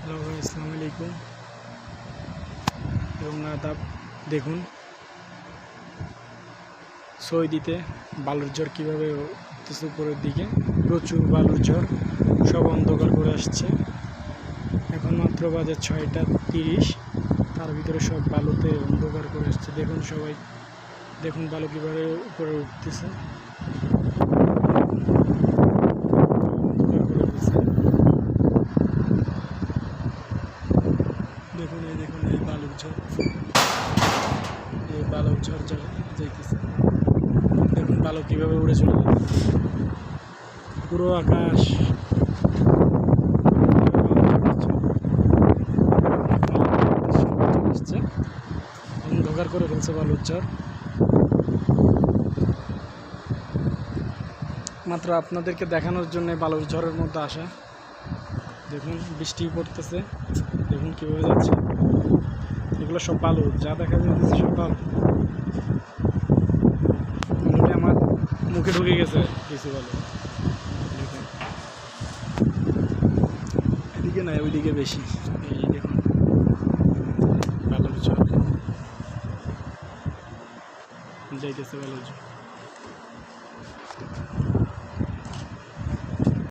Hello ভাই, আসসালামু আলাইকুম এবং আদাব। দেখুন সৌদিতে বালুর ঝড় কীভাবে উঠতেছে উপরের দিকে। প্রচুর বালুর ঝড়, সব অন্ধকার করে আসছে। এখন মাত্র বাজে 6:30, তার ভিতরে সব বালুতে অন্ধকার করে আসছে। দেখুন সবাই, দেখুন বালু কীভাবে উপরে উঠতেছে, অন্ধকার করে দিচ্ছে। দেখুন এই বালুর ঝড়, এই বালুর ঝড় যাইতেছে। দেখুন বালু কীভাবে উড়ে চলে যাচ্ছে, পুরো আকাশ অন্ধকার করে ফেলছে বালুর ঝড়। মাত্র আপনাদেরকে দেখানোর জন্য বালুর ঝড়ের মধ্যে আসা। দেখুন বৃষ্টি পড়তেছে, দেখুন কীভাবে যাচ্ছে। এগুলো সব বালু, যা দেখা যাচ্ছে সব বালু। অলরেডি আমার মুখে ঢুকে গেছে কিছু বালু। দেখুন এদিকে নাই, ওইদিকে বেশি। এই দেখুন বালুর ঝড় যাইতেছে, বালুর ঝড়।